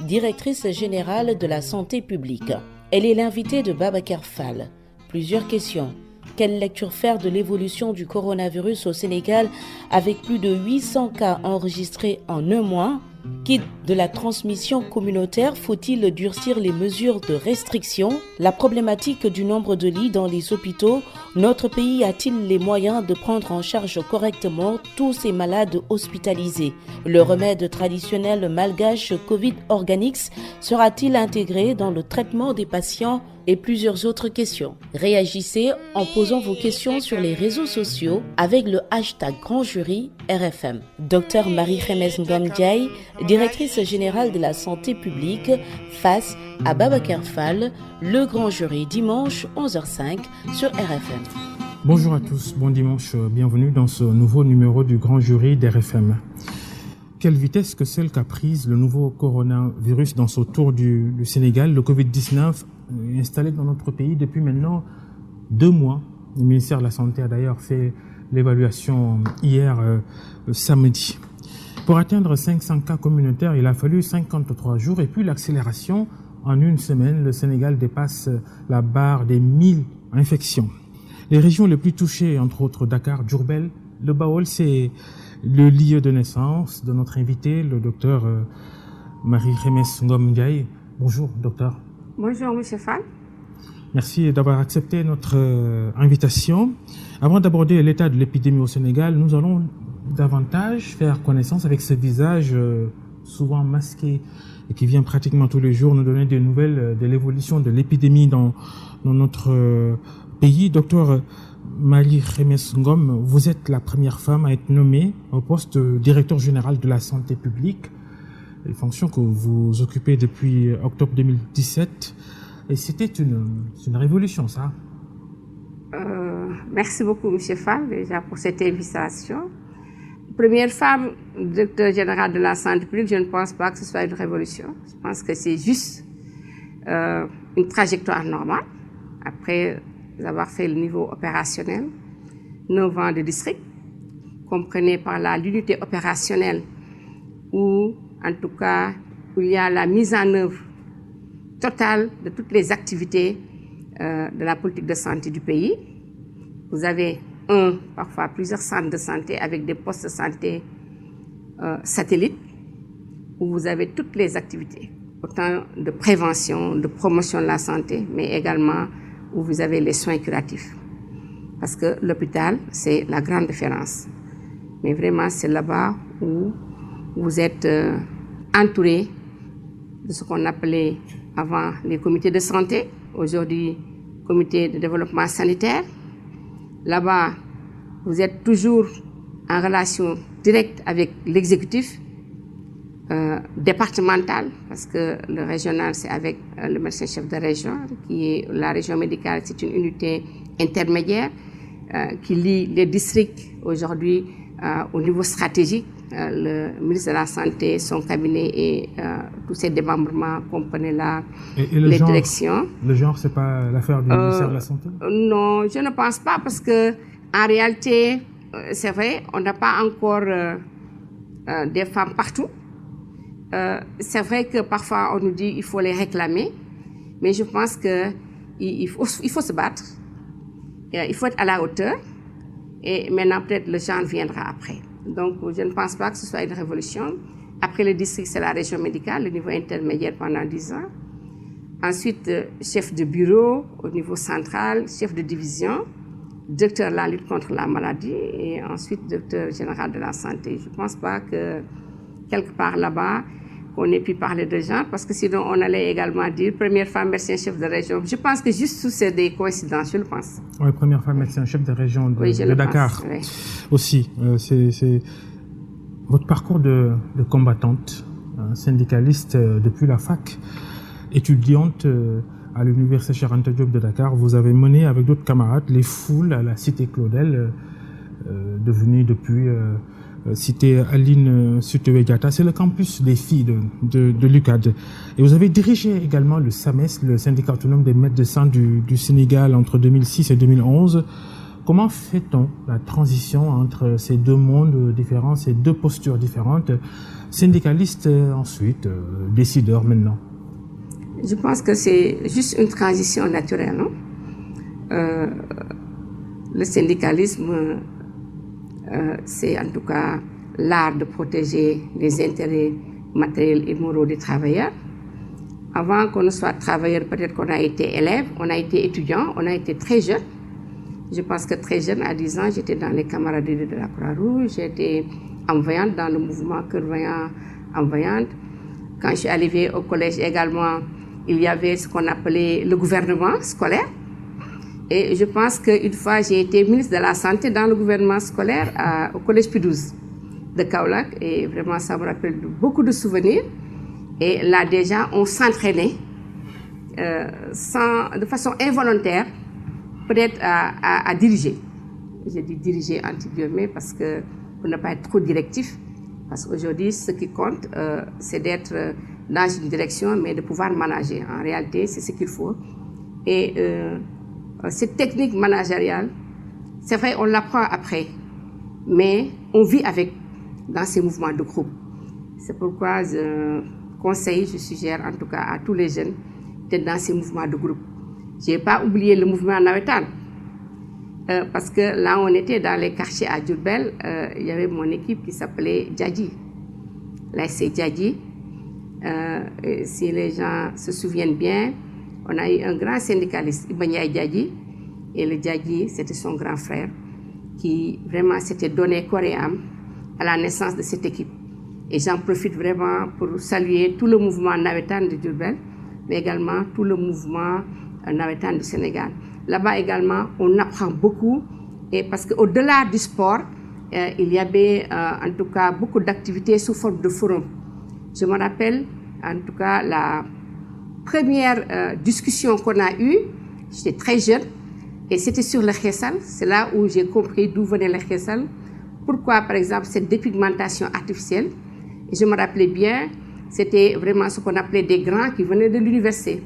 directrice générale de la santé publique. Elle est l'invitée de Babacar Fall. Plusieurs questions. Quelle lecture faire de l'évolution du coronavirus au Sénégal avec plus de 800 cas enregistrés en un mois? Quitte de la transmission communautaire, faut-il durcir les mesures de restriction? La problématique du nombre de lits dans les hôpitaux, notre pays a-t-il les moyens de prendre en charge correctement tous ces malades hospitalisés? Le remède traditionnel malgache Covid Organix sera-t-il intégré dans le traitement des patients? Et plusieurs autres questions. Réagissez en posant vos questions sur les réseaux sociaux avec le hashtag Grand Jury RFM. Dr Marie-Khemesse Ngom Ndiaye, directrice générale de la santé publique, face à Babacar Fall, le Grand Jury, dimanche 11h05 sur RFM. Bonjour à tous, bon dimanche, bienvenue dans ce nouveau numéro du Grand Jury d'RFM. Quelle vitesse que celle qu'a prise le nouveau coronavirus dans ce tour du Sénégal, le Covid-19 est installé dans notre pays depuis maintenant 2 mois. Le ministère de la Santé a d'ailleurs fait l'évaluation hier samedi. Pour atteindre 500 cas communautaires, il a fallu 53 jours et puis l'accélération. En une semaine, le Sénégal dépasse la barre des 1000 infections. Les régions les plus touchées, entre autres Dakar, Diourbel, le Baol, c'est le lieu de naissance de notre invité, le docteur Marie-Khemesse Ngom Ndiaye. Bonjour, docteur. Bonjour, monsieur Fall. Merci d'avoir accepté notre invitation. Avant d'aborder l'état de l'épidémie au Sénégal, nous allons davantage faire connaissance avec ce visage souvent masqué et qui vient pratiquement tous les jours nous donner des nouvelles de l'évolution de l'épidémie dans notre pays. Docteur Marie-Khemesse Ngom, vous êtes la première femme à être nommée au poste de directeur général de la santé publique, une fonction que vous occupez depuis octobre 2017. Et c'était une révolution, ça. Merci beaucoup, M. Fall, déjà pour cette invitation. Première femme directeur général de la santé publique, je ne pense pas que ce soit une révolution. Je pense que c'est juste une trajectoire normale. Après avoir fait le niveau opérationnel, 9 ans de district, comprenez par là l'unité opérationnelle où, en tout cas, où il y a la mise en œuvre totale de toutes les activités de la politique de santé du pays. Vous avez parfois plusieurs centres de santé avec des postes de santé satellites où vous avez toutes les activités, autant de prévention, de promotion de la santé, mais également où vous avez les soins curatifs. Parce que l'hôpital, c'est la grande différence. Mais vraiment, c'est là-bas où vous êtes entouré de ce qu'on appelait avant les comités de santé, aujourd'hui comités de développement sanitaire. Là-bas, vous êtes toujours en relation directe avec l'exécutif départemental, parce que le régional, c'est avec le médecin-chef de région, qui est la région médicale, c'est une unité intermédiaire qui lie les districts aujourd'hui au niveau stratégique. Le ministre de la Santé, son cabinet et tous ses démembrements comprenaient là les directions. Le genre, c'est pas l'affaire du ministère de la Santé? Non, je ne pense pas, parce que en réalité, c'est vrai, on n'a pas encore des femmes partout. C'est vrai que parfois on nous dit qu'il faut les réclamer, mais je pense qu'il faut se battre, il faut être à la hauteur, et maintenant peut-être le genre viendra après. Donc je ne pense pas que ce soit une révolution. Après le district, c'est la région médicale, le niveau intermédiaire pendant 10 ans. Ensuite, chef de bureau au niveau central, chef de division, directeur de la lutte contre la maladie, et ensuite directeur général de la santé. Je ne pense pas que quelque part là-bas, on ait pu parler de genre, parce que sinon on allait également dire première femme médecin-chef de région. Je pense que juste tout c'est des coïncidences, je le pense. Oui, première femme médecin-chef de région de Dakar. Oui. Aussi, c'est votre parcours de combattante, syndicaliste depuis la fac, étudiante à l'université Cheikh Anta Diop de Dakar. Vous avez mené avec d'autres camarades les foules à la cité Claudel, devenue depuis cité Aline Sitoé Diatta. C'est le campus des filles de l'UCAD. Et vous avez dirigé également le SAMES, le syndicat autonome des maîtres de sang du Sénégal, entre 2006 et 2011. comment fait-on la transition entre ces deux mondes différents, ces deux postures différentes, syndicalistes ensuite, décideurs maintenant? Je pense que c'est juste une transition naturelle, non? Le syndicalisme, c'est en tout cas l'art de protéger les intérêts matériels et moraux des travailleurs. Avant qu'on ne soit travailleur, peut-être qu'on a été élève, on a été étudiant, on a été très jeune. Je pense que très jeune, à 10 ans, j'étais dans les camaraderies de la Croix-Rouge, j'étais envoyante dans le mouvement Cœur Vaillant envoyante. Quand je suis arrivée au collège également, il y avait ce qu'on appelait le gouvernement scolaire. Et je pense qu'une fois, j'ai été ministre de la Santé dans le gouvernement scolaire au collège P12 de Kaolack. Et vraiment, ça me rappelle beaucoup de souvenirs. Et là, déjà, on s'entraînait de façon involontaire, peut-être à diriger. Je dis diriger entre guillemets parce que pour ne pas être trop directif. Parce qu'aujourd'hui, ce qui compte, c'est d'être dans une direction, mais de pouvoir manager. En réalité, c'est ce qu'il faut. Et cette technique managériale, c'est vrai, on l'apprend après, mais on vit avec dans ces mouvements de groupe. C'est pourquoi je conseille, je suggère en tout cas à tous les jeunes d'être dans ces mouvements de groupe. Je n'ai pas oublié le mouvement Nawetan, parce que là, on était dans les quartiers à Diourbel, il y avait mon équipe qui s'appelait Djadji. Là, c'est Djadji. Si les gens se souviennent bien, on a eu un grand syndicaliste, Ibanyai Djadji, et le Djadji, c'était son grand frère, qui vraiment s'était donné corps et âme à la naissance de cette équipe. Et j'en profite vraiment pour saluer tout le mouvement Nawetan de Diourbel, mais également tout le mouvement Nawetan du Sénégal. Là-bas également, on apprend beaucoup, et parce qu'au-delà du sport, il y avait en tout cas beaucoup d'activités sous forme de forum. Je me rappelle en tout cas la première discussion qu'on a eue, j'étais très jeune, et c'était sur le khessal. C'est là où j'ai compris d'où venait le khessal, pourquoi par exemple cette dépigmentation artificielle. Et je me rappelais bien, c'était vraiment ce qu'on appelait des grands qui venaient de l'université.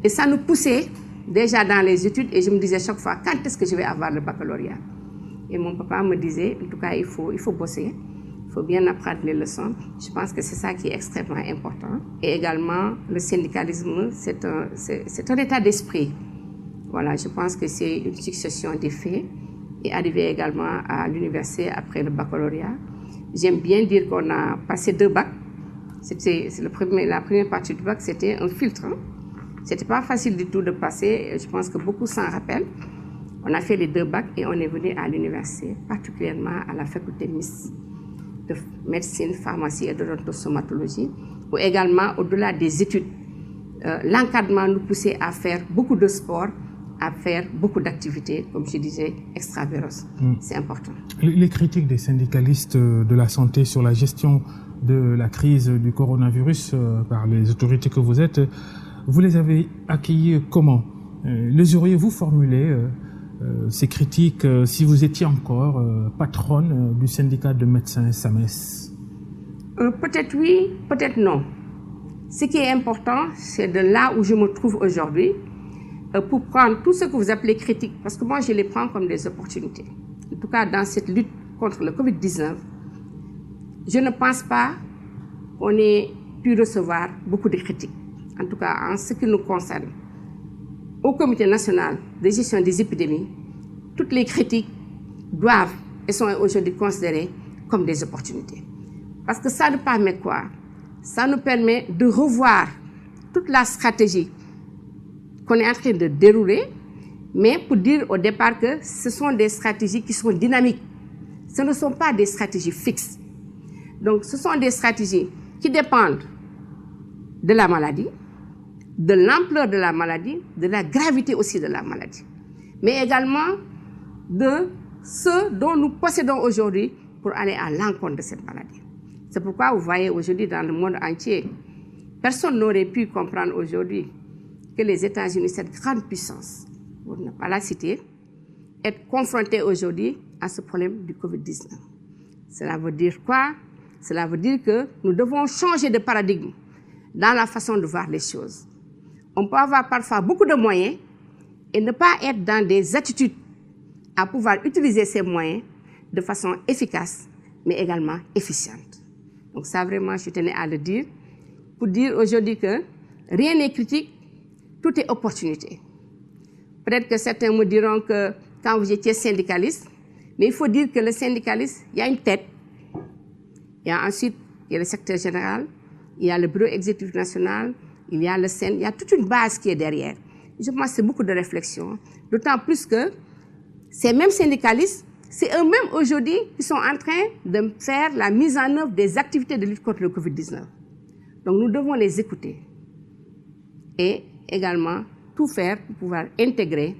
Et ça nous poussait déjà dans les études, et je me disais chaque fois, quand est-ce que je vais avoir le baccalauréat? Et mon papa me disait, en tout cas, il faut bosser, il faut bien apprendre les leçons. Je pense que c'est ça qui est extrêmement important. Et également, le syndicalisme, c'est un état d'esprit. Voilà, je pense que c'est une succession des faits. Et arrivé également à l'université après le baccalauréat, j'aime bien dire qu'on a passé 2 bacs. La première partie du bac, c'était un filtre. C'était pas facile du tout de passer. Je pense que beaucoup s'en rappellent. On a fait les 2 bacs et on est venu à l'université, particulièrement à la faculté MIS de médecine, pharmacie et d'odontostomatologie, où également, au-delà des études, l'encadrement nous poussait à faire beaucoup de sport, à faire beaucoup d'activités, comme je disais, extramuros. C'est important. Les critiques des syndicalistes de la santé sur la gestion de la crise du coronavirus par les autorités que vous êtes, vous les avez accueillis comment? Les auriez-vous formulé ces critiques si vous étiez encore patronne du syndicat de médecins SAMES? Peut-être oui, peut-être non. Ce qui est important, c'est de là où je me trouve aujourd'hui, pour prendre tout ce que vous appelez critique, parce que moi je les prends comme des opportunités. En tout cas, dans cette lutte contre le Covid-19, je ne pense pas qu'on ait pu recevoir beaucoup de critiques. En tout cas, en ce qui nous concerne. Au Comité national de gestion des épidémies, toutes les critiques doivent et sont aujourd'hui considérées comme des opportunités. Parce que ça nous permet quoi? Ça nous permet de revoir toute la stratégie qu'on est en train de dérouler, mais pour dire au départ que ce sont des stratégies qui sont dynamiques. Ce ne sont pas des stratégies fixes. Donc, ce sont des stratégies qui dépendent de la maladie, de l'ampleur de la maladie, de la gravité aussi de la maladie, mais également de ce dont nous possédons aujourd'hui pour aller à l'encontre de cette maladie. C'est pourquoi vous voyez aujourd'hui dans le monde entier, personne n'aurait pu comprendre aujourd'hui que les États-Unis, cette grande puissance, pour ne pas la citer, est confrontés aujourd'hui à ce problème du Covid-19. Cela veut dire quoi? Cela veut dire que nous devons changer de paradigme dans la façon de voir les choses. On peut avoir parfois beaucoup de moyens et ne pas être dans des attitudes à pouvoir utiliser ces moyens de façon efficace, mais également efficiente. Donc ça, vraiment, je tenais à le dire, pour dire aujourd'hui que rien n'est critique, tout est opportunité. Peut-être que certains me diront que quand vous étiez syndicaliste, mais il faut dire que le syndicaliste, il y a une tête, il y a ensuite il y a le secrétaire général, il y a le bureau exécutif national, il y a le SEN, il y a toute une base qui est derrière. Je pense que c'est beaucoup de réflexion, d'autant plus que ces mêmes syndicalistes, c'est eux-mêmes aujourd'hui qui sont en train de faire la mise en œuvre des activités de lutte contre le Covid-19. Donc nous devons les écouter et également tout faire pour pouvoir intégrer,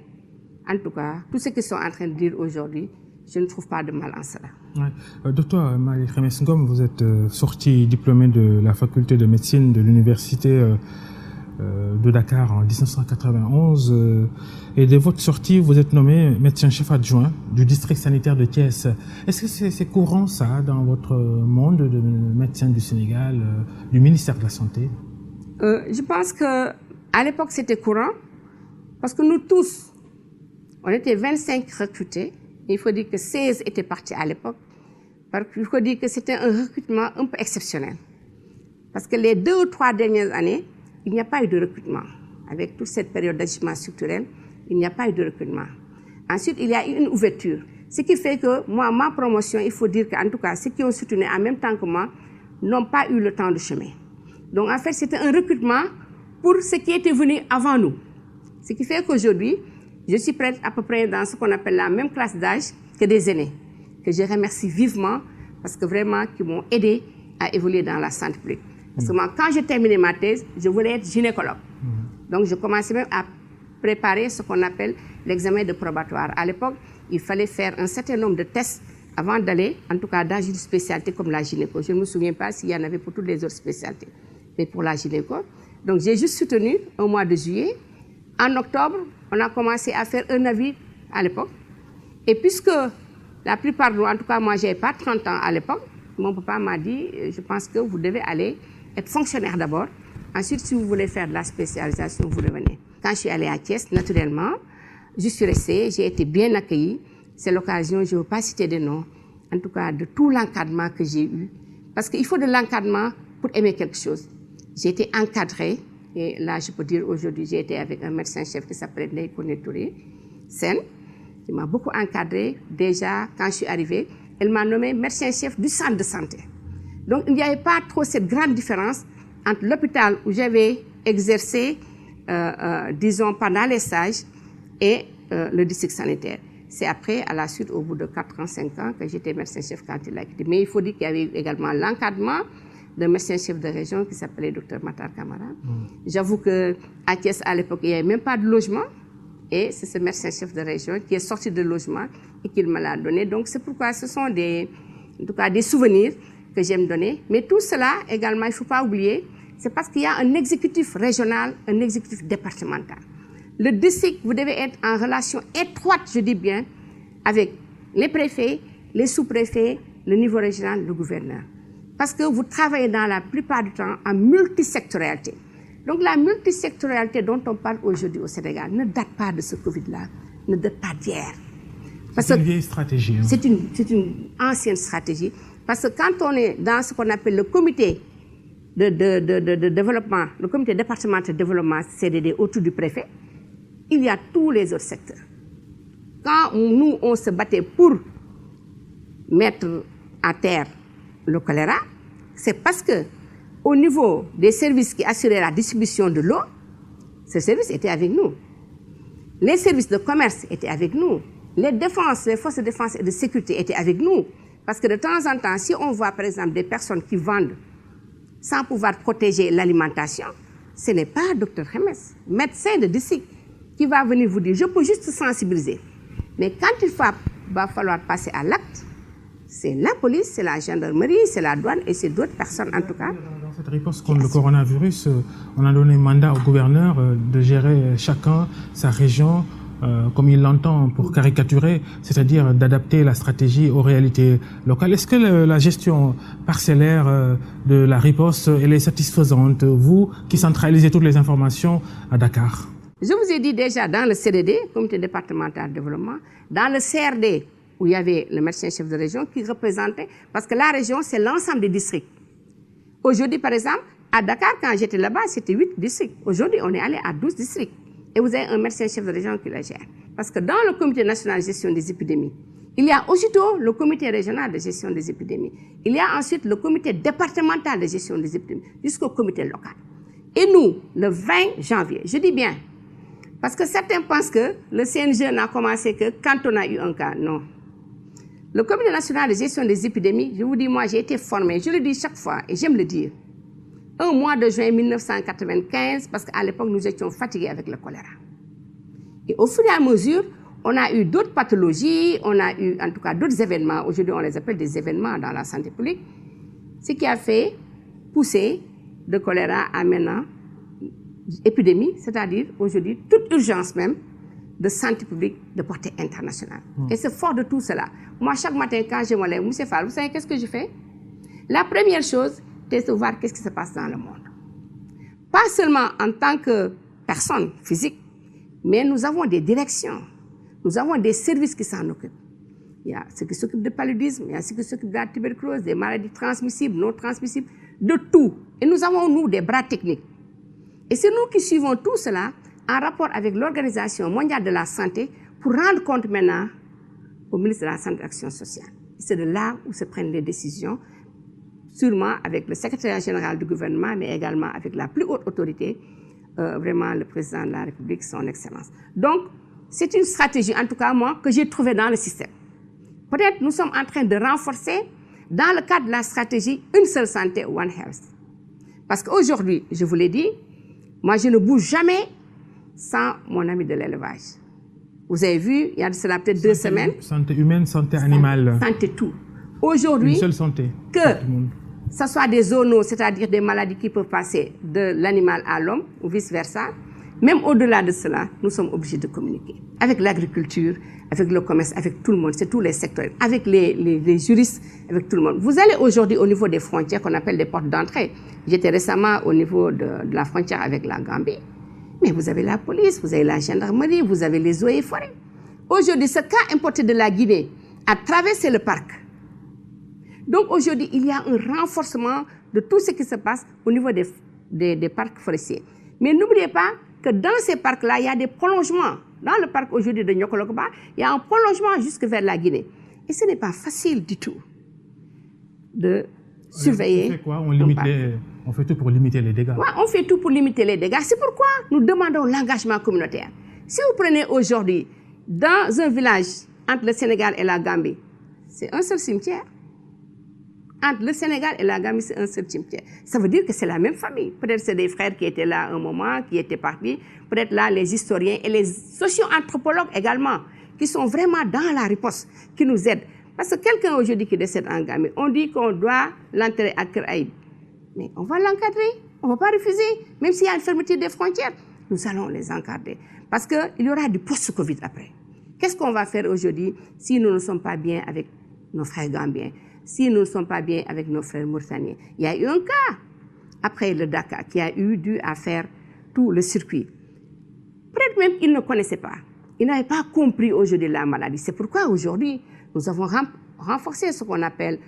en tout cas, tout ce qu'ils sont en train de dire aujourd'hui. Je ne trouve pas de mal en cela. Ouais. Docteur Marie-Khemesse Ngom, vous êtes sortie diplômée de la faculté de médecine de l'université de Dakar en 1991. Et de votre sortie, vous êtes nommé médecin-chef adjoint du district sanitaire de Thiès. Est-ce que c'est courant ça dans votre monde de médecin du Sénégal, du ministère de la Santé? Je pense qu'à l'époque, c'était courant parce que nous tous, on était 25 recrutés. Il faut dire que 16 étaient partis à l'époque. Il faut dire que c'était un recrutement un peu exceptionnel. Parce que les 2 ou 3 dernières années, il n'y a pas eu de recrutement. Avec toute cette période d'ajustement structurel, il n'y a pas eu de recrutement. Ensuite, il y a eu une ouverture. Ce qui fait que moi, ma promotion, il faut dire qu'en tout cas, ceux qui ont soutenu en même temps que moi n'ont pas eu le temps de chemin. Donc en fait, c'était un recrutement pour ceux qui étaient venus avant nous. Ce qui fait qu'aujourd'hui, je suis prête à peu près dans ce qu'on appelle la même classe d'âge que des aînés, que je remercie vivement parce que vraiment, qui m'ont aidé à évoluer dans la santé publique. Parce que moi, quand j'ai terminé ma thèse, je voulais être gynécologue. Donc, je commençais même à préparer ce qu'on appelle l'examen de probatoire. À l'époque, il fallait faire un certain nombre de tests avant d'aller, en tout cas, dans une spécialité comme la gynéco. Je ne me souviens pas s'il y en avait pour toutes les autres spécialités, mais pour la gynéco. Donc, j'ai juste soutenu au mois de juillet. En octobre, on a commencé à faire un avis à l'époque. Et puisque la plupart de nous, en tout cas moi, je n'avais pas 30 ans à l'époque, mon papa m'a dit, je pense que vous devez aller être fonctionnaire d'abord. Ensuite, si vous voulez faire de la spécialisation, vous revenez. Quand je suis allée à Thiès, naturellement, je suis restée, j'ai été bien accueillie. C'est l'occasion, je ne veux pas citer de noms, en tout cas de tout l'encadrement que j'ai eu. Parce qu'il faut de l'encadrement pour aimer quelque chose. J'ai été encadrée. Et là, je peux dire aujourd'hui, j'ai été avec un médecin-chef qui s'appelait Ndeye Koné Touré, Sen, qui m'a beaucoup encadrée. Déjà, quand je suis arrivée, elle m'a nommé médecin-chef du centre de santé. Donc, il n'y avait pas trop cette grande différence entre l'hôpital où j'avais exercé, disons, pendant les stages et le district sanitaire. C'est après, à la suite, au bout de 4 ans, 5 ans, que j'étais médecin-chef quand il a quitté. Mais il faut dire qu'il y avait également l'encadrement d'un médecin-chef de région qui s'appelait Dr Matar Camara. J'avoue qu'à Thiès, à l'époque, il n'y avait même pas de logement. Et c'est ce médecin-chef de région qui est sorti de logement et qui me l'a donné. Donc c'est pourquoi ce sont en tout cas, des souvenirs que j'aime donner. Mais tout cela, également, il ne faut pas oublier, c'est parce qu'il y a un exécutif régional, un exécutif départemental. Le district, vous devez être en relation étroite, je dis bien, avec les préfets, les sous-préfets, le niveau régional, le gouverneur. Parce que vous travaillez dans la plupart du temps en multisectorialité. Donc la multisectorialité dont on parle aujourd'hui au Sénégal ne date pas de ce Covid-là, ne date pas d'hier. C'est une vieille stratégie. Hein. C'est une ancienne stratégie. Parce que quand on est dans ce qu'on appelle le comité de développement, le comité départemental de développement CDD autour du préfet, il y a tous les autres secteurs. Quand nous, on se battait pour mettre à terre le choléra, c'est parce que au niveau des services qui assuraient la distribution de l'eau, ces services étaient avec nous. Les services de commerce étaient avec nous. Les forces de défense et de sécurité étaient avec nous. Parce que de temps en temps, si on voit par exemple des personnes qui vendent sans pouvoir protéger l'alimentation, ce n'est pas Dr Khemesse, médecin de district, qui va venir vous dire, je peux juste sensibiliser. Mais quand il va falloir passer à l'acte, c'est la police, c'est la gendarmerie, c'est la douane et c'est d'autres personnes en tout cas. Dans cette réponse contre le coronavirus, on a donné mandat au gouverneur de gérer chacun sa région comme il l'entend pour caricaturer, c'est-à-dire d'adapter la stratégie aux réalités locales. Est-ce que la gestion parcellaire de la riposte elle est satisfaisante, vous qui centralisez toutes les informations à Dakar? Je vous ai dit déjà dans le CDD, Comité départemental de développement, dans le CRD, où il y avait le médecin chef de région qui représentait, parce que la région, c'est l'ensemble des districts. Aujourd'hui, par exemple, à Dakar, quand j'étais là-bas, c'était 8 districts. Aujourd'hui, on est allé à 12 districts. Et vous avez un médecin chef de région qui le gère. Parce que dans le Comité national de gestion des épidémies, il y a aussitôt le Comité régional de gestion des épidémies. Il y a ensuite le Comité départemental de gestion des épidémies, jusqu'au Comité local. Et nous, le 20 janvier, je dis bien, parce que certains pensent que le CNG n'a commencé que quand on a eu un cas. Non. Le Comité national de gestion des épidémies, je vous dis, moi, j'ai été formé, je le dis chaque fois, et j'aime le dire, un mois de juin 1995, parce qu'à l'époque, nous étions fatigués avec le choléra. Et au fur et à mesure, on a eu d'autres pathologies, on a eu en tout cas d'autres événements, aujourd'hui on les appelle des événements dans la santé publique, ce qui a fait pousser de choléra à maintenant épidémie, c'est-à-dire aujourd'hui toute urgence même de santé publique de portée internationale. Et c'est fort de tout cela. Moi, chaque matin, quand je me lève, M. Fall, vous savez qu'est-ce que je fais? La première chose, c'est de voir qu'est-ce qui se passe dans le monde. Pas seulement en tant que personne physique, mais nous avons des directions, nous avons des services qui s'en occupent. Il y a ceux qui s'occupent de paludisme, il y a ceux qui s'occupent de la tuberculose, des maladies transmissibles, non transmissibles, de tout. Et nous avons, nous, des bras techniques. Et c'est nous qui suivons tout cela en rapport avec l'Organisation mondiale de la santé pour rendre compte maintenant au ministre de la Santé et de l'Action sociale. C'est de là où se prennent les décisions, sûrement avec le secrétaire général du gouvernement, mais également avec la plus haute autorité, vraiment le président de la République, son Excellence. Donc, c'est une stratégie, en tout cas moi, que j'ai trouvée dans le système. Peut-être nous sommes en train de renforcer, dans le cadre de la stratégie, une seule santé, One Health. Parce qu'aujourd'hui, je vous l'ai dit, moi je ne bouge jamais sans mon ami de l'élevage. Vous avez vu, il y a de cela peut-être 2 semaines. Santé humaine, santé animale. Santé tout. Aujourd'hui, une seule santé. Que ce soit des zoonoses, c'est-à-dire des maladies qui peuvent passer de l'animal à l'homme ou vice-versa, même au-delà de cela, nous sommes obligés de communiquer. Avec l'agriculture, avec le commerce, avec tout le monde, c'est tous les secteurs, avec les juristes, avec tout le monde. Vous allez aujourd'hui au niveau des frontières qu'on appelle des portes d'entrée. J'étais récemment au niveau de la frontière avec la Gambie. Mais vous avez la police, vous avez la gendarmerie, vous avez les eaux et forêts. Aujourd'hui, ce cas importé de la Guinée a traversé le parc. Donc aujourd'hui, il y a un renforcement de tout ce qui se passe au niveau des parcs forestiers. Mais n'oubliez pas que dans ces parcs-là, il y a des prolongements. Dans le parc aujourd'hui de Nyokolokoba, il y a un prolongement jusque vers la Guinée. Et ce n'est pas facile du tout de surveiller. On fait quoi? On fait tout pour limiter les dégâts. Ouais, on fait tout pour limiter les dégâts. C'est pourquoi nous demandons l'engagement communautaire. Si vous prenez aujourd'hui, dans un village entre le Sénégal et la Gambie, c'est un seul cimetière. Entre le Sénégal et la Gambie, c'est un seul cimetière. Ça veut dire que c'est la même famille. Peut-être c'est des frères qui étaient là à un moment, qui étaient partis. Peut-être là, les historiens et les socio-anthropologues également, qui sont vraiment dans la riposte, qui nous aident. Parce que quelqu'un aujourd'hui qui décède en Gambie, on dit qu'on doit l'enterrer à Keraïb. Mais on va l'encadrer, on ne va pas refuser. Même s'il y a une fermeture des frontières, nous allons les encadrer. Parce qu'il y aura du post-Covid après. Qu'est-ce qu'on va faire aujourd'hui si nous ne sommes pas bien avec nos frères gambiens, si nous ne sommes pas bien avec nos frères mauritaniens? Il y a eu un cas, après le Dakar, qui a dû faire tout le circuit. Peut-être même qu'ils ne connaissaient pas. Ils n'avaient pas compris aujourd'hui la maladie. C'est pourquoi aujourd'hui, nous avons renforcé ce qu'on appelle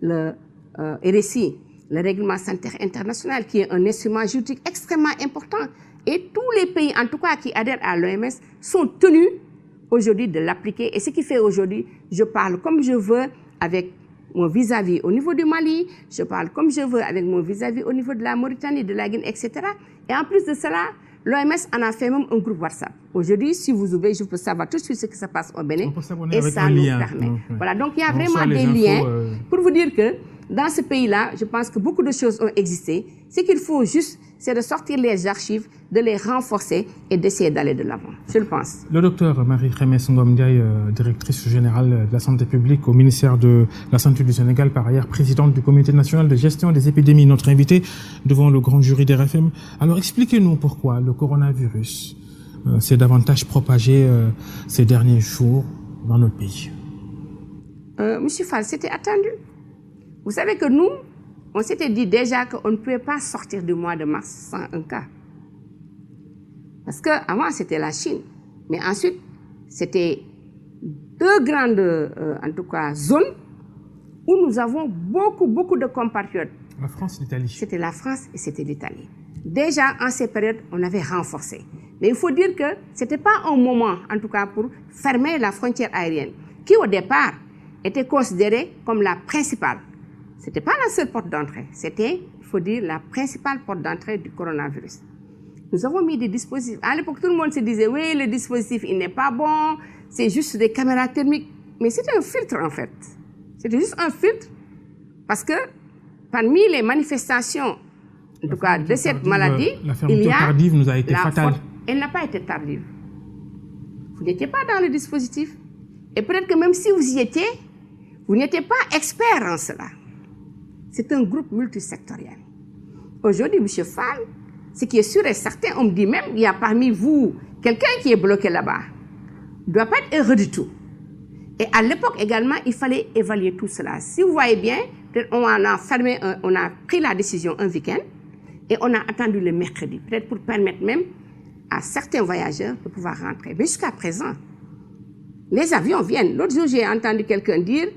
le RSI, le règlement sanitaire international, qui est un instrument juridique extrêmement important. Et tous les pays, en tout cas, qui adhèrent à l'OMS, sont tenus aujourd'hui de l'appliquer. Et ce qui fait aujourd'hui, je parle comme je veux avec mon vis-à-vis au niveau du Mali, je parle comme je veux avec mon vis-à-vis au niveau de la Mauritanie, de la Guinée, etc. Et en plus de cela, l'OMS en a fait même un groupe WhatsApp. Aujourd'hui, si vous ouvrez, je peux savoir tout de suite ce qui se passe au Bénin. Et ça nous permet. Voilà, donc il y a vraiment des liens pour vous dire que dans ce pays-là, je pense que beaucoup de choses ont existé. Ce qu'il faut juste, c'est de sortir les archives, de les renforcer et d'essayer d'aller de l'avant. Je le pense. Le docteur Marie-Khemesse Ngom Ndiaye, directrice générale de la santé publique au ministère de la Santé du Sénégal, par ailleurs présidente du Comité national de gestion des épidémies, notre invité devant le grand jury d'RFM. Alors expliquez-nous pourquoi le coronavirus s'est davantage propagé ces derniers jours dans notre pays. Monsieur Fall, c'était attendu. Vous savez que nous, on s'était dit déjà qu'on ne pouvait pas sortir du mois de mars sans un cas. Parce qu'avant, c'était la Chine. Mais ensuite, c'était deux grandes, en tout cas, zones où nous avons beaucoup de compatriotes. La France et l'Italie. C'était la France et c'était l'Italie. Déjà, en ces périodes, on avait renforcé. Mais il faut dire que ce n'était pas un moment, en tout cas, pour fermer la frontière aérienne, qui au départ était considérée comme la principale. Ce n'était pas la seule porte d'entrée, c'était, il faut dire, la principale porte d'entrée du coronavirus. Nous avons mis des dispositifs. À l'époque, tout le monde se disait, oui, le dispositif, il n'est pas bon, c'est juste des caméras thermiques. Mais c'était un filtre, en fait. C'était juste un filtre, parce que parmi les manifestations, en tout cas, de cette maladie, la fermeture tardive nous a été fatale. Elle n'a pas été tardive. Vous n'étiez pas dans le dispositif. Et peut-être que même si vous y étiez, vous n'étiez pas expert en cela. C'est un groupe multisectoriel. Aujourd'hui, M. Fall, ce qui est sûr et certain, on me dit même, il y a parmi vous quelqu'un qui est bloqué là-bas. Il ne doit pas être heureux du tout. Et à l'époque également, il fallait évaluer tout cela. Si vous voyez bien, on a pris la décision un week-end et on a attendu le mercredi, peut-être pour permettre même à certains voyageurs de pouvoir rentrer. Mais jusqu'à présent, les avions viennent. L'autre jour, j'ai entendu quelqu'un dire,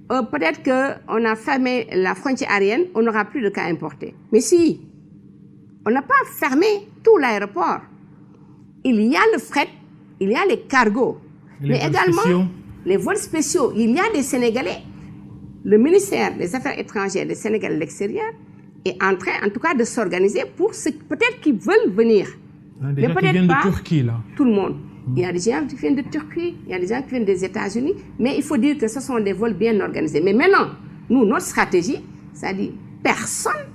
peut-être qu'on a fermé la frontière aérienne, on n'aura plus de cas importés. Mais si, on n'a pas fermé tout l'aéroport. Il y a le fret, il y a les cargos, mais également les vols spéciaux. Il y a des Sénégalais. Le ministère des Affaires étrangères des Sénégalais de l'extérieur est en train, en tout cas, de s'organiser pour ceux peut-être qu'ils veulent venir. Des gens qui viennent de Turquie, là. Tout le monde. Il y a des gens qui viennent de Turquie, il y a des gens qui viennent des États-Unis, mais il faut dire que ce sont des vols bien organisés. Mais maintenant, nous, notre stratégie, c'est-à-dire personne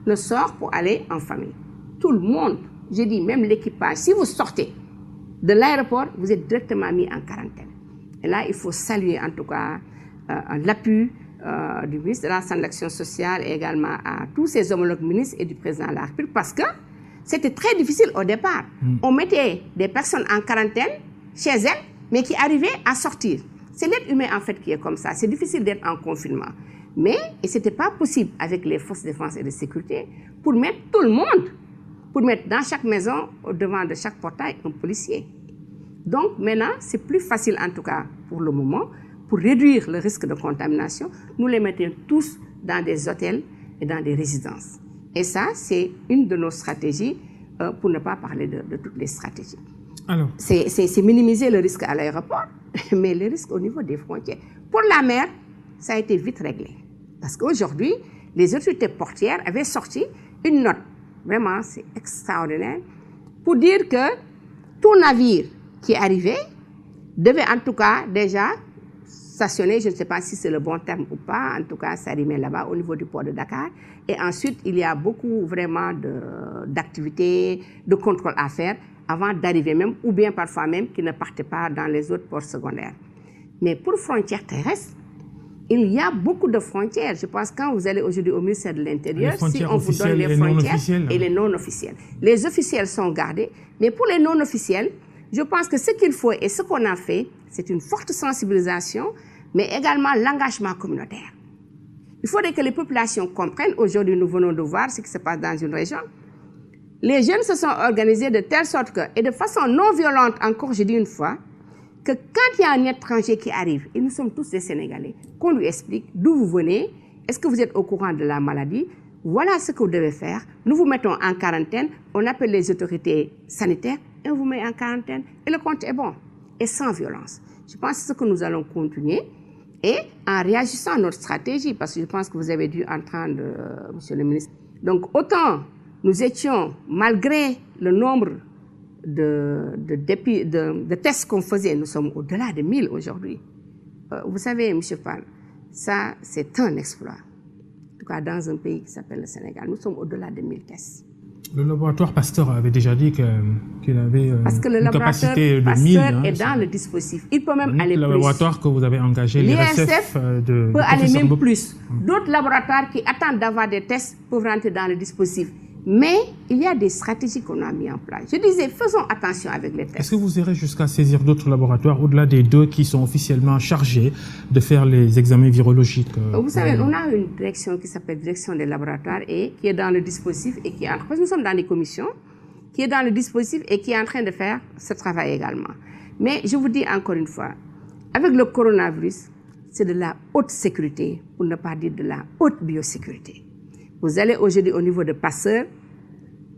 ne sort pour aller en famille. Tout le monde, je dis même l'équipage, si vous sortez de l'aéroport, vous êtes directement mis en quarantaine. Et là, il faut saluer en tout cas l'appui du ministre de la Santé et de l'Action sociale et également à tous ses homologues ministres et du président de la République parce que c'était très difficile au départ. On mettait des personnes en quarantaine chez elles, mais qui arrivaient à sortir. C'est l'être humain en fait qui est comme ça. C'est difficile d'être en confinement. Mais ce n'était pas possible avec les forces de défense et de sécurité pour mettre tout le monde, pour mettre dans chaque maison, au devant de chaque portail, un policier. Donc maintenant, c'est plus facile en tout cas pour le moment, pour réduire le risque de contamination, nous les mettons tous dans des hôtels et dans des résidences. Et ça, c'est une de nos stratégies, pour ne pas parler de toutes les stratégies. C'est minimiser le risque à l'aéroport, mais le risque au niveau des frontières. Pour la mer, ça a été vite réglé. Parce qu'aujourd'hui, les autorités portières avaient sorti une note, vraiment c'est extraordinaire, pour dire que tout navire qui arrivait devait en tout cas déjà stationner, je ne sais pas si c'est le bon terme ou pas, en tout cas s'arrimer là-bas au niveau du port de Dakar. Et ensuite, il y a beaucoup vraiment d'activités, de contrôle à faire avant d'arriver même, ou bien parfois même qui ne partaient pas dans les autres ports secondaires. Mais pour frontières terrestres, il y a beaucoup de frontières. Je pense que quand vous allez aujourd'hui au ministère de l'Intérieur, si on vous donne les frontières et les non officielles. Les officiels sont gardés, mais pour les non officiels, je pense que ce qu'il faut et ce qu'on a fait, c'est une forte sensibilisation, mais également l'engagement communautaire. Il faudrait que les populations comprennent, aujourd'hui nous venons de voir ce qui se passe dans une région. Les jeunes se sont organisés de telle sorte que, et de façon non violente, encore je dis une fois, que quand il y a un étranger qui arrive, et nous sommes tous des Sénégalais, qu'on lui explique d'où vous venez, est-ce que vous êtes au courant de la maladie, voilà ce que vous devez faire, nous vous mettons en quarantaine, on appelle les autorités sanitaires, et on vous met en quarantaine, et le compte est bon, et sans violence. Je pense que c'est ce que nous allons continuer, et en réagissant à notre stratégie, parce que je pense que vous avez dû entendre, monsieur le ministre. Donc autant nous étions, malgré le nombre de tests qu'on faisait, nous sommes au-delà de 1000 aujourd'hui. Vous savez, M. Fall, ça c'est un exploit. En tout cas, dans un pays qui s'appelle le Sénégal, nous sommes au-delà de 1000 tests. Le laboratoire Pasteur avait déjà dit qu'il avait une capacité de 1000. Pasteur est dans le dispositif. Il peut même aller plus. Le laboratoire que vous avez engagé, l'IRSF, peut aller même plus. D'autres laboratoires qui attendent d'avoir des tests peuvent rentrer dans le dispositif. Mais il y a des stratégies qu'on a mises en place. Je disais, faisons attention avec les tests. Est-ce que vous irez jusqu'à saisir d'autres laboratoires, au-delà des deux qui sont officiellement chargés de faire les examens virologiques? Vous savez, on a une direction qui s'appelle Direction des laboratoires et qui est dans le dispositif et qui entre. Parce que nous sommes dans des commissions qui est dans le dispositif et qui est en train de faire ce travail également. Mais je vous dis encore une fois, avec le coronavirus, c'est de la haute sécurité, pour ne pas dire de la haute biosécurité. Vous allez aujourd'hui au niveau de Pasteur,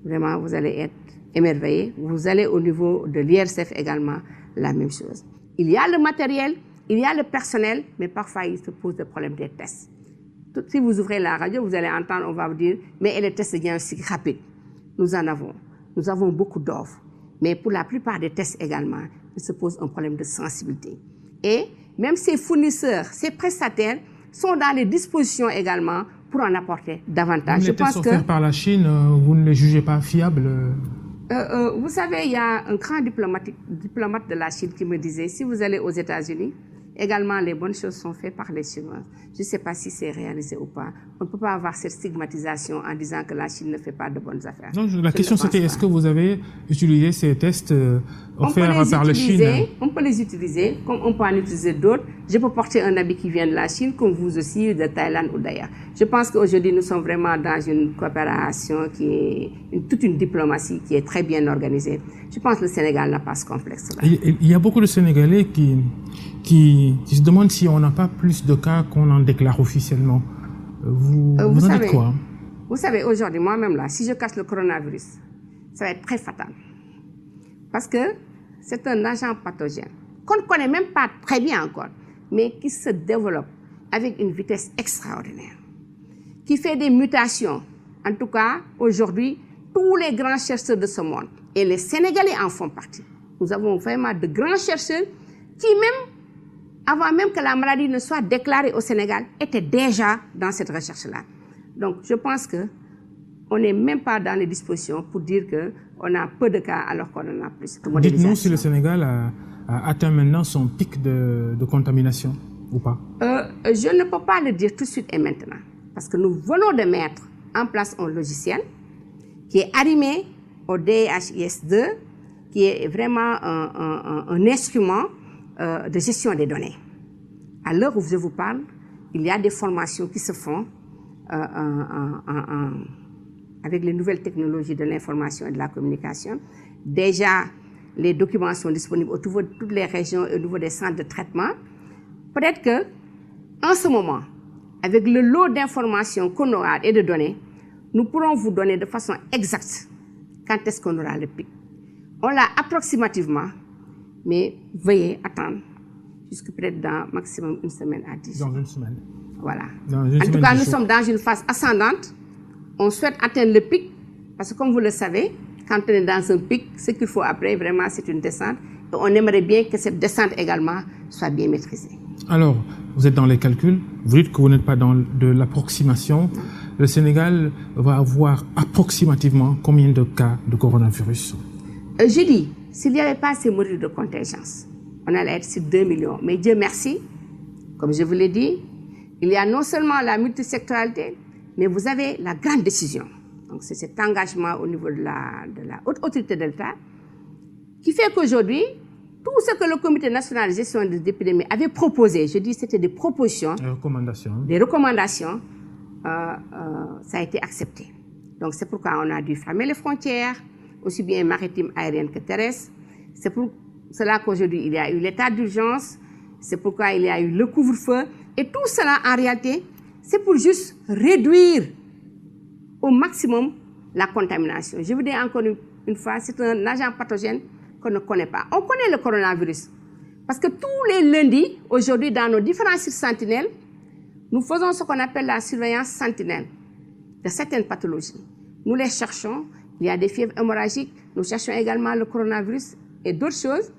vraiment vous allez être émerveillés. Vous allez au niveau de l'IRSF également, la même chose. Il y a le matériel, il y a le personnel, mais parfois il se pose le problème des tests. Si vous ouvrez la radio, vous allez entendre, on va vous dire, mais les tests de diagnostic rapide, nous en avons. Nous avons beaucoup d'offres. Mais pour la plupart des tests également, il se pose un problème de sensibilité. Et même ces fournisseurs, ces prestataires sont dans les dispositions également pour en apporter davantage. Les tests offerts par la Chine, vous ne les jugez pas fiables? Vous savez, il y a un grand diplomate de la Chine qui me disait, si vous allez aux États-Unis, également les bonnes choses sont faites par les Chinois. Je ne sais pas si c'est réalisé ou pas. On ne peut pas avoir cette stigmatisation en disant que la Chine ne fait pas de bonnes affaires. Non, la question c'était, est-ce que vous avez utilisé ces tests offerts par la Chine? On peut les utiliser, comme on peut en utiliser d'autres. Je peux porter un habit qui vient de la Chine, comme vous aussi, de Thaïlande ou d'ailleurs. Je pense qu'aujourd'hui, nous sommes vraiment dans une coopération qui est toute une diplomatie qui est très bien organisée. Je pense que le Sénégal n'a pas ce complexe-là. Il y a beaucoup de Sénégalais qui se demandent si on n'a pas plus de cas qu'on en déclare officiellement. Vous en dites quoi? Vous savez, aujourd'hui, moi-même là, si je cache le coronavirus, ça va être très fatal. Parce que c'est un agent pathogène qu'on ne connaît même pas très bien encore, mais qui se développe avec une vitesse extraordinaire, qui fait des mutations. En tout cas, aujourd'hui, tous les grands chercheurs de ce monde, et les Sénégalais en font partie. Nous avons vraiment de grands chercheurs qui même, avant même que la maladie ne soit déclarée au Sénégal, étaient déjà dans cette recherche-là. Donc, je pense qu'on n'est même pas dans les dispositions pour dire qu'on a peu de cas alors qu'on en a plus. Dites-nous si le Sénégal a atteint maintenant son pic de contamination ou pas? Je ne peux pas le dire tout de suite et maintenant. Parce que nous venons de mettre en place un logiciel qui est arrimé au DHIS2, qui est vraiment un instrument de gestion des données. À l'heure où je vous parle, il y a des formations qui se font avec les nouvelles technologies de l'information et de la communication. Déjà, les documents sont disponibles au niveau de toutes les régions et au niveau des centres de traitement. Peut-être que, en ce moment, avec le lot d'informations qu'on aura et de données, nous pourrons vous donner de façon exacte quand est-ce qu'on aura le pic. On l'a approximativement, mais veuillez attendre jusque peut-être dans maximum une semaine à 10 jours. Dans une semaine. Voilà. En tout cas, nous sommes dans une phase ascendante. On souhaite atteindre le pic, parce que comme vous le savez, quand on est dans un pic, ce qu'il faut après, vraiment, c'est une descente. Et on aimerait bien que cette descente également soit bien maîtrisée. Alors, vous êtes dans les calculs, vous dites que vous n'êtes pas dans de l'approximation. Le Sénégal va avoir approximativement combien de cas de coronavirus? Je dis, s'il n'y avait pas ces mesures de contingence, on allait être sur 2 millions. Mais Dieu merci, comme je vous l'ai dit, il y a non seulement la multisectoralité, mais vous avez la grande décision. Donc c'est cet engagement au niveau de la haute autorité de l'État qui fait qu'aujourd'hui, tout ce que le Comité national de gestion des épidémies avait proposé, je dis c'était des propositions, des recommandations, ça a été accepté. Donc c'est pourquoi on a dû fermer les frontières, aussi bien maritimes, aériennes que terrestres. C'est pour cela qu'aujourd'hui il y a eu l'état d'urgence, c'est pourquoi il y a eu le couvre-feu. Et tout cela en réalité, c'est pour juste réduire au maximum la contamination. Je vous dis encore une fois, c'est un agent pathogène qu'on ne connaît pas. On connaît le coronavirus parce que tous les lundis, aujourd'hui, dans nos différents sites sentinelles, nous faisons ce qu'on appelle la surveillance sentinelle de certaines pathologies. Nous les cherchons. Il y a des fièvres hémorragiques. Nous cherchons également le coronavirus et d'autres choses.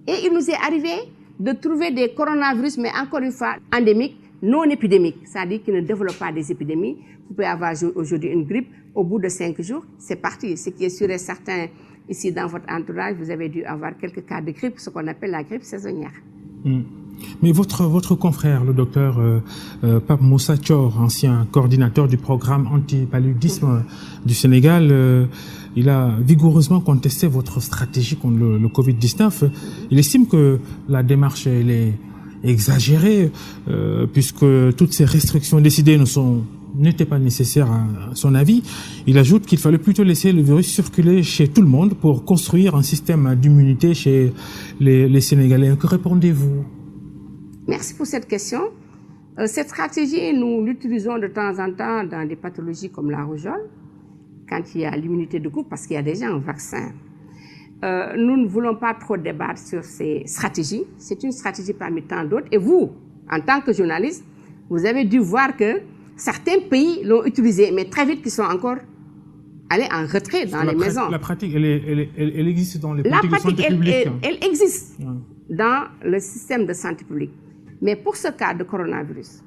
Et il nous est arrivé de trouver des coronavirus, mais encore une fois, endémiques, non épidémiques, c'est-à-dire qui ne développent pas des épidémies. Vous pouvez avoir aujourd'hui une grippe, au bout de 5 jours, c'est parti. Ce qui est sûr et certain, ici dans votre entourage, vous avez dû avoir quelques cas de grippe, ce qu'on appelle la grippe saisonnière. Mais votre confrère, le docteur Pape Moussa Thior, ancien coordinateur du programme anti-paludisme du Sénégal, il a vigoureusement contesté votre stratégie contre le Covid-19. Il estime que la démarche elle est exagérée, puisque toutes ces restrictions décidées ne sont n'était pas nécessaire à son avis. Il ajoute qu'il fallait plutôt laisser le virus circuler chez tout le monde pour construire un système d'immunité chez les Sénégalais. Que répondez-vous? Merci pour cette question. Cette stratégie, nous l'utilisons de temps en temps dans des pathologies comme la rougeole, quand il y a l'immunité de groupe, parce qu'il y a déjà un vaccin. Nous ne voulons pas trop débattre sur ces stratégies. C'est une stratégie parmi tant d'autres. Et vous, en tant que journaliste, vous avez dû voir que certains pays l'ont utilisée, mais très vite, qu'ils sont encore allés en retrait dans les maisons. La pratique, elle existe dans les politiques de santé publique. Elle existe dans le système de santé publique. Mais pour ce cas de coronavirus,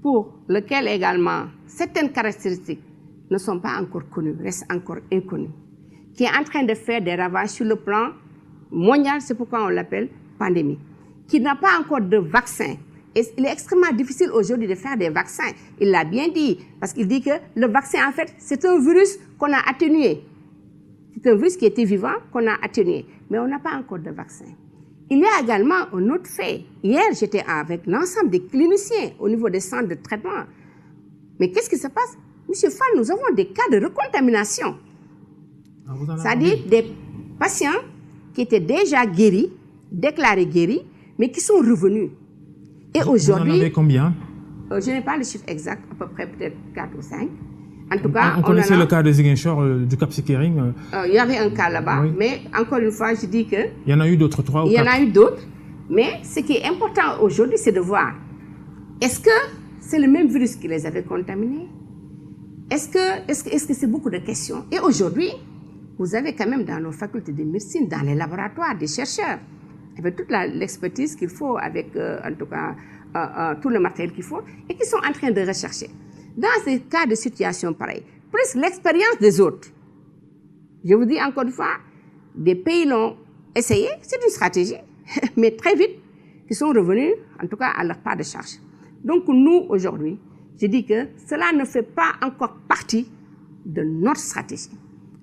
pour lequel également certaines caractéristiques ne sont pas encore connues, restent encore inconnues, qui est en train de faire des ravages sur le plan mondial, c'est pourquoi on l'appelle pandémie, qui n'a pas encore de vaccin. Et il est extrêmement difficile aujourd'hui de faire des vaccins. Il l'a bien dit, parce qu'il dit que le vaccin, en fait, c'est un virus qu'on a atténué. C'est un virus qui était vivant, qu'on a atténué. Mais on n'a pas encore de vaccin. Il y a également un autre fait. Hier, j'étais avec l'ensemble des cliniciens au niveau des centres de traitement. Mais qu'est-ce qui se passe? Monsieur Fall, nous avons des cas de recontamination. C'est-à-dire des patients qui étaient déjà guéris, déclarés guéris, mais qui sont revenus. Et aujourd'hui... Vous en avez combien? Je n'ai pas le chiffre exact, à peu près peut-être 4 ou 5. En tout cas, on connaissait le cas de Ziguinchor, du Cap Skirring. Il y avait un cas là-bas, oui. Mais encore une fois, je dis que... Il y en a eu d'autres, 3 ou 4. Il y en a eu d'autres, mais ce qui est important aujourd'hui, c'est de voir, est-ce que c'est le même virus qui les avait contaminés? Est-ce que c'est beaucoup de questions? Et aujourd'hui, vous avez quand même dans nos facultés de médecine, dans les laboratoires, des chercheurs, avec toute l'expertise qu'il faut, avec en tout cas tout le matériel qu'il faut, et qui sont en train de rechercher. Dans ces cas de situation pareille, plus l'expérience des autres, je vous dis encore une fois, des pays l'ont essayé, c'est une stratégie, mais très vite, ils sont revenus, en tout cas, à leur part de charge. Donc nous, aujourd'hui, je dis que cela ne fait pas encore partie de notre stratégie.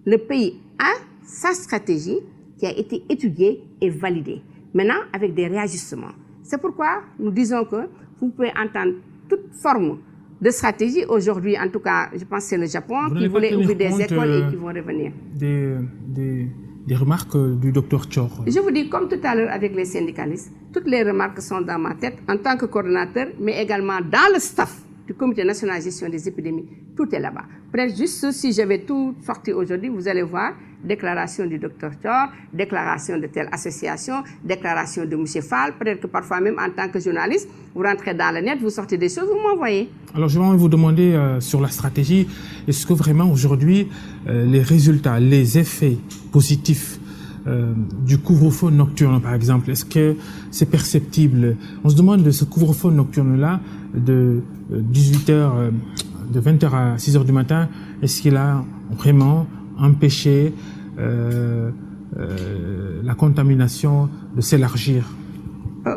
Le pays a sa stratégie qui a été étudiée et validée. Maintenant, avec des réajustements. C'est pourquoi nous disons que vous pouvez entendre toute forme de stratégie. Aujourd'hui, en tout cas, je pense que c'est le Japon qui voulait ouvrir des écoles et qui vont revenir. Des remarques du Dr Thior. Je vous dis, comme tout à l'heure avec les syndicalistes, toutes les remarques sont dans ma tête en tant que coordonnateur, mais également dans le staff du Comité national de gestion des épidémies. Tout est là-bas. Peut-être juste si j'avais tout sorti aujourd'hui, vous allez voir, déclaration du Dr Thior, déclaration de telle association, déclaration de M. Fall. Peut-être que parfois même en tant que journaliste, vous rentrez dans le net, vous sortez des choses, vous m'envoyez. Alors je vais vous demander sur la stratégie, est-ce que vraiment aujourd'hui les résultats, les effets positifs du couvre-feu nocturne par exemple, est-ce que c'est perceptible? On se demande de ce couvre-feu nocturne-là de 18h, de 20h à 6h du matin, est-ce qu'il a vraiment empêché la contamination de s'élargir?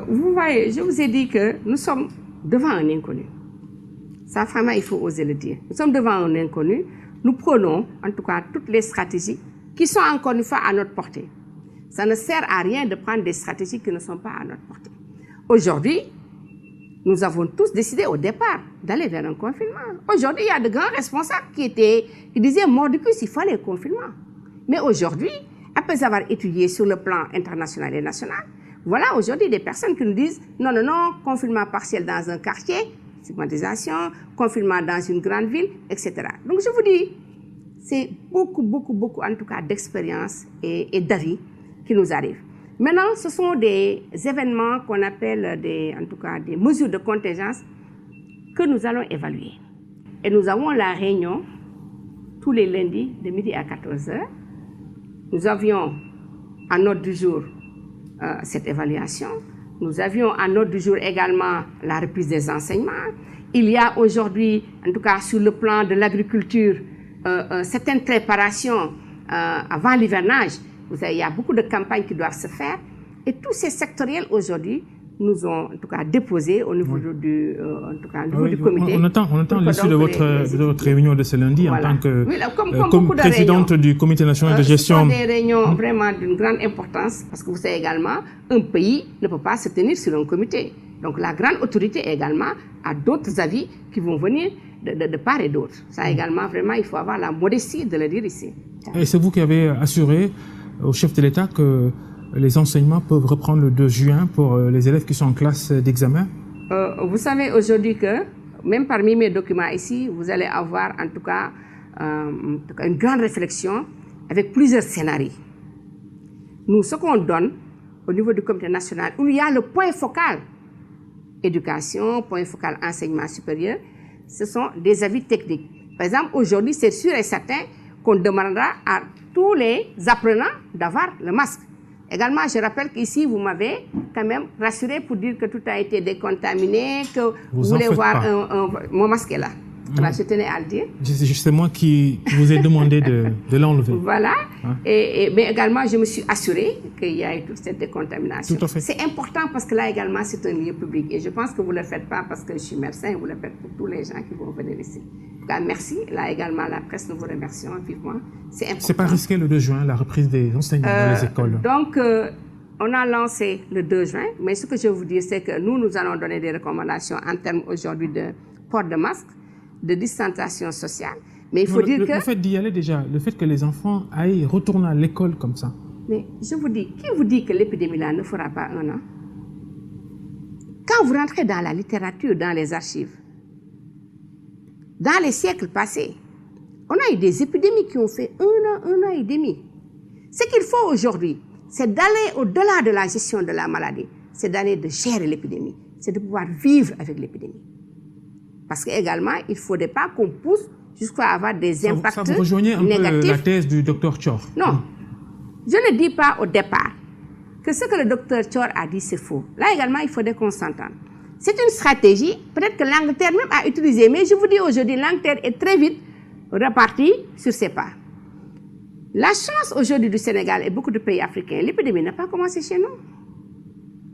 Vous voyez, je vous ai dit que nous sommes devant un inconnu. Ça, vraiment, il faut oser le dire. Nous sommes devant un inconnu. Nous prenons, en tout cas, toutes les stratégies qui sont encore une fois à notre portée. Ça ne sert à rien de prendre des stratégies qui ne sont pas à notre portée. Aujourd'hui, nous avons tous décidé au départ d'aller vers un confinement. Aujourd'hui, il y a de grands responsables qui disaient mort du cuisse, il fallait un confinement. Mais aujourd'hui, après avoir étudié sur le plan international et national, voilà aujourd'hui des personnes qui nous disent non, confinement partiel dans un quartier, stigmatisation, confinement dans une grande ville, etc. Donc je vous dis, c'est beaucoup, en tout cas, d'expérience et d'avis qui nous arrivent. Maintenant, ce sont des événements qu'on appelle en tout cas, des mesures de contingence que nous allons évaluer. Et nous avons la réunion tous les lundis de midi à 14h. Nous avions en ordre du jour cette évaluation. Nous avions en ordre du jour également la reprise des enseignements. Il y a aujourd'hui, en tout cas sur le plan de l'agriculture, certaines préparations avant l'hivernage. Vous savez, il y a beaucoup de campagnes qui doivent se faire. Et tous ces sectoriels aujourd'hui nous ont en tout cas déposé au niveau du comité. On attend l'issue de votre réunion de ce lundi voilà. En tant que comme présidente du comité national de gestion. Ce sont des réunions vraiment d'une grande importance parce que vous savez également, un pays ne peut pas se tenir sur un comité. Donc la grande autorité également a d'autres avis qui vont venir de part et d'autre. Ça également, vraiment, il faut avoir la modestie de le dire ici. Et c'est vous qui avez assuré au chef de l'État que les enseignements peuvent reprendre le 2 juin pour les élèves qui sont en classe d'examen? Vous savez aujourd'hui que, même parmi mes documents ici, vous allez avoir en tout cas une grande réflexion avec plusieurs scénarios. Nous, ce qu'on donne au niveau du comité national, où il y a le point focal éducation, point focal enseignement supérieur, ce sont des avis techniques. Par exemple, aujourd'hui, c'est sûr et certain qu'on demandera à tous les apprenants d'avoir le masque. Également, je rappelle qu'ici, vous m'avez quand même rassuré pour dire que tout a été décontaminé, que vous voulez voir mon masque est là. Voilà, je tenais à le dire. C'est moi qui vous ai demandé de l'enlever. Voilà. Hein? Mais également, je me suis assuré qu'il y a eu toute cette décontamination. Tout à fait. C'est important parce que là également, c'est un lieu public. Et je pense que vous ne le faites pas parce que je suis médecin, vous le faites pour tous les gens qui vont venir ici. En tout cas, merci. Là également, la presse, nous vous remercions vivement. C'est important. C'est pas risqué le 2 juin, la reprise des enseignements dans les écoles? Donc, on a lancé le 2 juin. Mais ce que je veux vous dire, c'est que nous allons donner des recommandations en termes aujourd'hui de port de masque, de distanciation sociale. Mais il faut dire que... Le fait d'y aller déjà, le fait que les enfants aillent retourner à l'école comme ça. Mais je vous dis, qui vous dit que l'épidémie là ne fera pas 1 an? Quand vous rentrez dans la littérature, dans les archives, dans les siècles passés, on a eu des épidémies qui ont fait 1 an et demi. Ce qu'il faut aujourd'hui, c'est d'aller au-delà de la gestion de la maladie, c'est d'aller de gérer l'épidémie, c'est de pouvoir vivre avec l'épidémie. Parce qu'également, il ne faudrait pas qu'on pousse jusqu'à avoir des impacts négatifs. Ça vous rejoignez un peu la thèse du docteur Thior? Non. Je ne dis pas au départ que ce que le docteur Thior a dit, c'est faux. Là également, il faudrait qu'on s'entende. C'est une stratégie, peut-être que l'Angleterre même a utilisé, mais je vous dis aujourd'hui, l'Angleterre est très vite repartie sur ses pas. La chance aujourd'hui du Sénégal et beaucoup de pays africains, l'épidémie n'a pas commencé chez nous.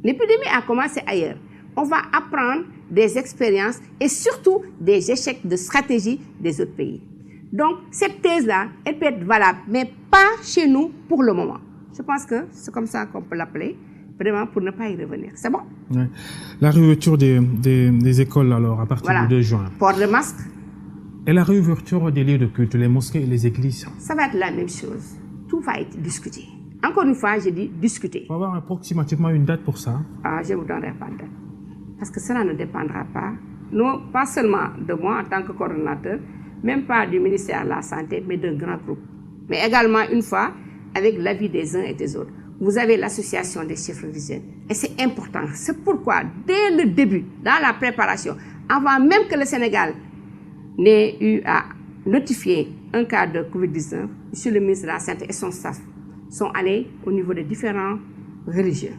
L'épidémie a commencé ailleurs. On va apprendre des expériences et surtout des échecs de stratégie des autres pays. Donc, cette thèse-là, elle peut être valable, mais pas chez nous pour le moment. Je pense que c'est comme ça qu'on peut l'appeler, vraiment pour ne pas y revenir. C'est bon? Ouais. La réouverture des écoles, alors, à partir du 2 juin. Port de masque. Et la réouverture des lieux de culte, les mosquées et les églises? Ça va être la même chose. Tout va être discuté. Encore une fois, je dis discuter. On va avoir approximativement une date pour ça? Je ne vous donnerai pas de date. Parce que cela ne dépendra pas, non pas seulement de moi en tant que coordonnateur, même pas du ministère de la Santé, mais d'un grand groupe. Mais également, une fois, avec l'avis des uns et des autres. Vous avez l'association des chefs religieux. Et c'est important. C'est pourquoi, dès le début, dans la préparation, avant même que le Sénégal n'ait eu à notifier un cas de Covid-19, M. le ministre de la Santé et son staff sont allés au niveau des différents religieux,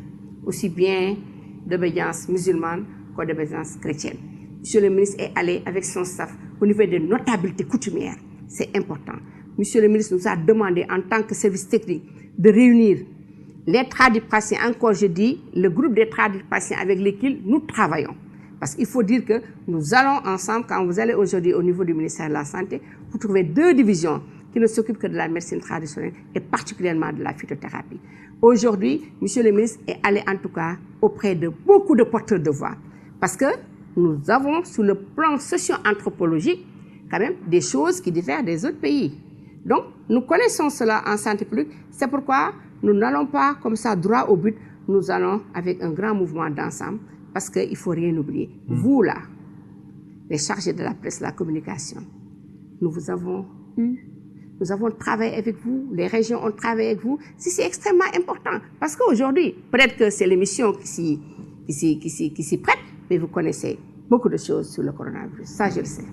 aussi bien d'obédience musulmane qu'aux d'obédience chrétienne. Monsieur le ministre est allé avec son staff au niveau des notabilités coutumières. C'est important. Monsieur le ministre nous a demandé en tant que service technique de réunir les tradipraticiens, encore je dis, le groupe des tradipraticiens avec lesquels nous travaillons. Parce qu'il faut dire que nous allons ensemble, quand vous allez aujourd'hui au niveau du ministère de la Santé, vous trouvez 2 divisions qui ne s'occupent que de la médecine traditionnelle et particulièrement de la phytothérapie. Aujourd'hui, monsieur le ministre est allé en tout cas auprès de beaucoup de porteurs de voix. Parce que nous avons, sur le plan socio-anthropologique, quand même des choses qui diffèrent des autres pays. Donc, nous connaissons cela en santé publique. C'est pourquoi nous n'allons pas comme ça droit au but. Nous allons avec un grand mouvement d'ensemble parce qu'il ne faut rien oublier. Vous là, les chargés de la presse, la communication, nous avons travaillé avec vous, les régions ont travaillé avec vous. C'est extrêmement important parce qu'aujourd'hui, peut-être que c'est l'émission qui s'y prête, mais vous connaissez beaucoup de choses sur le coronavirus. Ça, je le sais.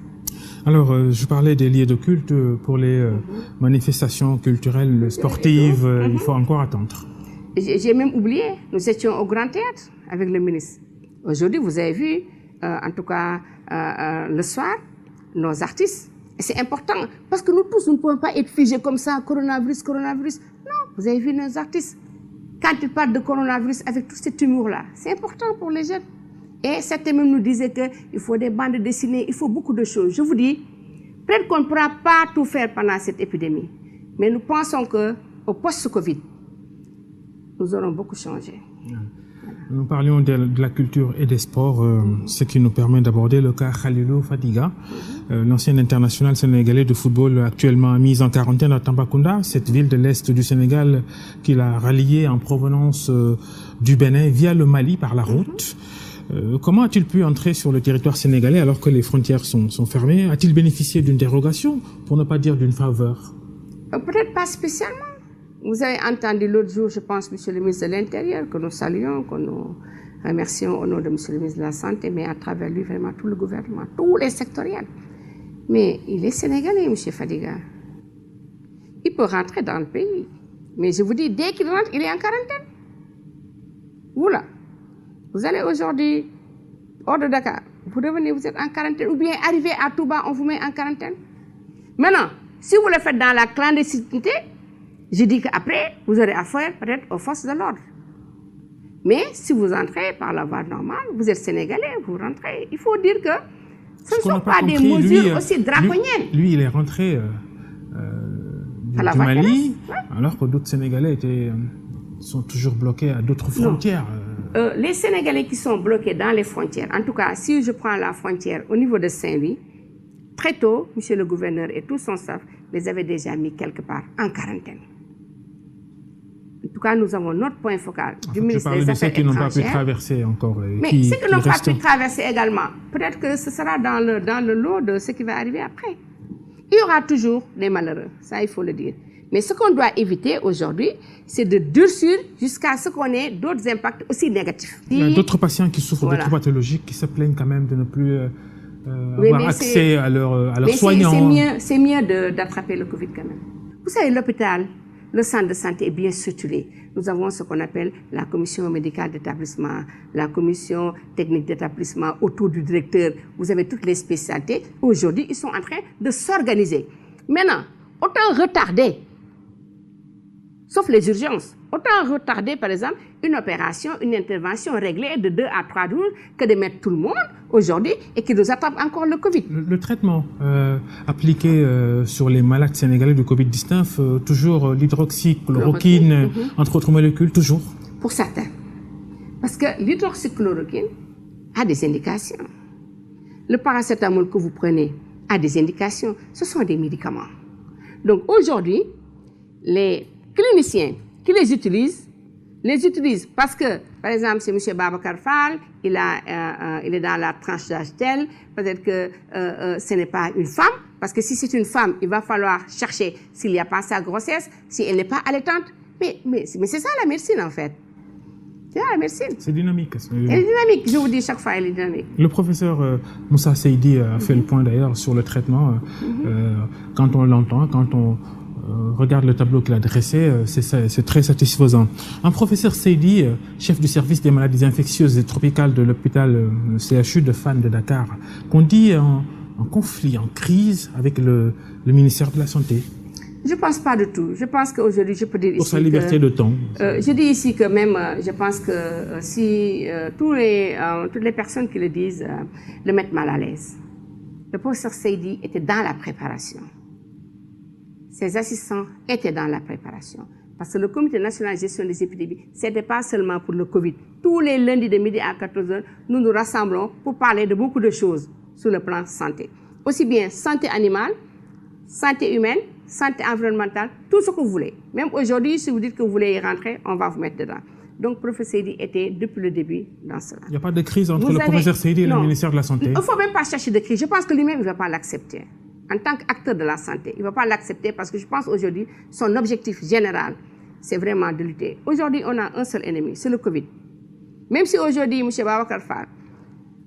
Alors, je parlais des lieux de culte pour les manifestations culturelles, sportives. Il faut encore attendre. J'ai même oublié, nous étions au Grand Théâtre avec le ministre. Aujourd'hui, vous avez vu, en tout cas, le soir, nos artistes. Et c'est important, parce que nous tous, nous ne pouvons pas être figés comme ça, coronavirus. Non, vous avez vu nos artistes. Quand ils parlent de coronavirus avec tout cet humour-là, c'est important pour les jeunes. Et certains même nous disaient qu'il faut des bandes dessinées, il faut beaucoup de choses. Je vous dis, peut-être qu'on ne pourra pas tout faire pendant cette épidémie, mais nous pensons qu'au post-Covid, nous aurons beaucoup changé. Nous parlions de la culture et des sports, ce qui nous permet d'aborder le cas Khalilou Fadiga, l'ancien international sénégalais de football actuellement mis en quarantaine à Tambacounda, cette ville de l'Est du Sénégal qu'il a ralliée en provenance du Bénin via le Mali par la route. Comment a-t-il pu entrer sur le territoire sénégalais alors que les frontières sont fermées? A-t-il bénéficié d'une dérogation, pour ne pas dire d'une faveur? Peut-être pas spécialement. Vous avez entendu l'autre jour, je pense, monsieur le ministre de l'Intérieur, que nous saluons, que nous remercions au nom de monsieur le ministre de la Santé, mais à travers lui, vraiment tout le gouvernement, tous les sectoriels. Mais il est sénégalais, monsieur Fadiga. Il peut rentrer dans le pays. Mais je vous dis, dès qu'il rentre, il est en quarantaine. Vous là, vous allez aujourd'hui hors de Dakar, vous revenez, vous êtes en quarantaine, ou bien arrivez à Touba, on vous met en quarantaine. Maintenant, si vous le faites dans la clandestinité, je dis qu'après, vous aurez affaire peut-être aux forces de l'ordre. Mais si vous entrez par la voie normale, vous êtes sénégalais, vous rentrez. Il faut dire que ce ne sont pas des mesures aussi draconiennes. Lui, il est rentré du Mali, alors que d'autres Sénégalais sont toujours bloqués à d'autres frontières. Les Sénégalais qui sont bloqués dans les frontières, en tout cas, si je prends la frontière au niveau de Saint-Louis, très tôt, monsieur le gouverneur et tout son staff les avaient déjà mis quelque part en quarantaine. En tout cas, nous avons notre point focal du ministère des Affaires étrangères. Ceux qui n'ont pas pu traverser encore. Mais ceux qui n'ont pas pu traverser également, peut-être que ce sera dans le lot de ce qui va arriver après. Il y aura toujours des malheureux, ça il faut le dire. Mais ce qu'on doit éviter aujourd'hui, c'est de durcir jusqu'à ce qu'on ait d'autres impacts aussi négatifs. Il y a d'autres patients qui souffrent d'autres pathologies qui se plaignent quand même de ne plus avoir accès à leurs soignants. C'est mieux d'attraper le Covid quand même. Vous savez, l'hôpital, le centre de santé est bien structuré. Nous avons ce qu'on appelle la commission médicale d'établissement, la commission technique d'établissement autour du directeur. Vous avez toutes les spécialités. Aujourd'hui, ils sont en train de s'organiser. Maintenant, autant retarder, sauf les urgences, autant retarder, par exemple, une opération, une intervention réglée de 2 à 3 jours que de mettre tout le monde aujourd'hui et qui nous attrape encore le Covid. Le traitement appliqué sur les malades sénégalais du Covid-19, toujours l'hydroxychloroquine, entre autres molécules, toujours? Pour certains. Parce que l'hydroxychloroquine a des indications. Le paracétamol que vous prenez a des indications. Ce sont des médicaments. Donc aujourd'hui, les cliniciens qui les utilisent parce que, par exemple, c'est M. Babacar Fall, il est dans la tranche d'âge telle, peut-être que ce n'est pas une femme, parce que si c'est une femme, il va falloir chercher s'il n'y a pas sa grossesse, si elle n'est pas allaitante. Mais c'est ça la médecine en fait. C'est ça la médecine. C'est dynamique. Elle est dynamique, je vous dis chaque fois, elle est dynamique. Le professeur Moussa Seydi a fait le point d'ailleurs sur le traitement. Quand on l'entend, quand on regarde le tableau qu'il a dressé, c'est très satisfaisant. Un professeur Seydi, chef du service des maladies infectieuses et tropicales de l'hôpital CHU de Fann de Dakar, qu'on dit en conflit, en crise avec le ministère de la Santé. Je ne pense pas du tout. Je pense qu'aujourd'hui, je peux dire pour ici sa liberté de ton. Je dis ici que même, je pense que si toutes les personnes qui le disent le mettent mal à l'aise. Le professeur Seydi était dans la préparation. Ses assistants étaient dans la préparation. Parce que le Comité national de gestion des épidémies, ce n'était pas seulement pour le Covid. Tous les lundis de midi à 14h, nous nous rassemblons pour parler de beaucoup de choses sur le plan santé. Aussi bien santé animale, santé humaine, santé environnementale, tout ce que vous voulez. Même aujourd'hui, si vous dites que vous voulez y rentrer, on va vous mettre dedans. Donc, le professeur Seydi était depuis le début dans cela. Il n'y a pas de crise entre le professeur Seydi et le ministère de la Santé? Il ne faut même pas chercher de crise. Je pense que lui-même ne va pas l'accepter. En tant qu'acteur de la santé, il ne va pas l'accepter parce que je pense aujourd'hui, son objectif général, c'est vraiment de lutter. Aujourd'hui, on a un seul ennemi, c'est le Covid. Même si aujourd'hui, M. Babacar Fall,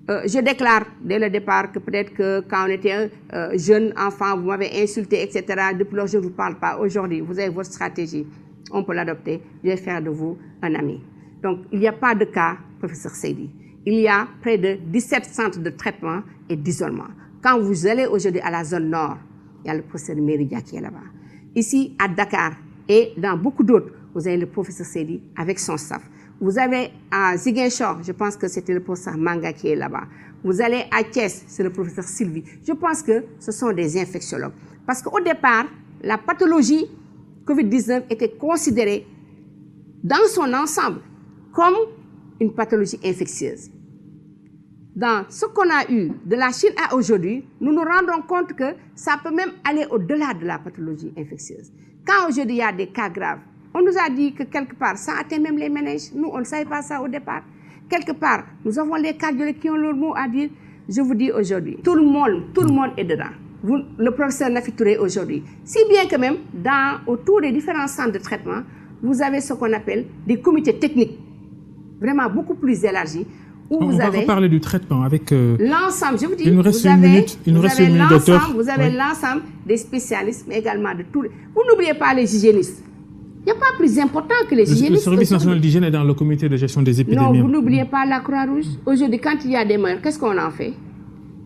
je déclare dès le départ que peut-être que quand on était jeune enfant, vous m'avez insulté, etc. Depuis lors, je ne vous parle pas. Aujourd'hui, vous avez votre stratégie. On peut l'adopter. Je vais faire de vous un ami. Donc, il n'y a pas de cas, professeur Seydi. Il y a près de 17 centres de traitement et d'isolement. Quand vous allez aujourd'hui à la zone nord, il y a le professeur Méridia qui est là-bas. Ici, à Dakar et dans beaucoup d'autres, vous avez le professeur Seydi avec son staff. Vous avez à Ziguinchor, je pense que c'était le professeur Manga qui est là-bas. Vous allez à Thiès, c'est le professeur Sylvie. Je pense que ce sont des infectiologues. Parce qu'au départ, la pathologie Covid-19 était considérée dans son ensemble comme une pathologie infectieuse. Dans ce qu'on a eu de la Chine à aujourd'hui, nous nous rendons compte que ça peut même aller au-delà de la pathologie infectieuse. Quand aujourd'hui il y a des cas graves, on nous a dit que quelque part, ça atteint même les méninges. Nous, on ne savait pas ça au départ. Quelque part, nous avons les cardiologues qui ont leur mot à dire. Je vous dis aujourd'hui, tout le monde est dedans. Le professeur Nafi Touré aujourd'hui. Si bien que même, autour des différents centres de traitement, vous avez ce qu'on appelle des comités techniques, vraiment beaucoup plus élargis. On va reparler du traitement avec... l'ensemble, je vous dis, il nous reste une minute, docteur. Vous avez l'ensemble des spécialistes, mais également de tous les... Vous n'oubliez pas les hygiénistes. Il n'y a pas plus important que les hygiénistes. Le service national d'hygiène est dans le comité de gestion des épidémies. Non, vous n'oubliez pas la Croix-Rouge. Aujourd'hui, quand il y a des morts, qu'est-ce qu'on en fait?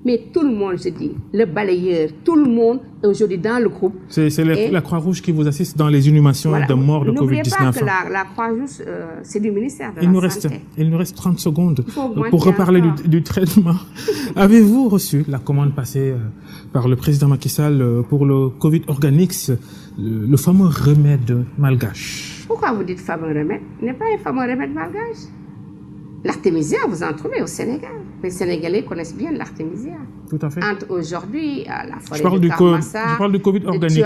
Mais tout le monde, je dis, le balayeur, tout le monde est aujourd'hui dans le groupe. C'est la Croix-Rouge qui vous assiste dans les inhumations de morts de Covid-19. N'oubliez pas que la Croix-Rouge, c'est du ministère de la Santé. Il nous reste 30 secondes pour reparler du traitement. Avez-vous reçu la commande passée par le président Macky Sall pour le Covid Organix, le fameux remède malgache? Pourquoi vous dites fameux remède? Il n'est pas un fameux remède malgache. L'artémisia, vous en trouvez au Sénégal. Les Sénégalais connaissent bien l'artémisia. Tout à fait. Entre aujourd'hui, la forêt de Karmassa, je parle du Covid Organix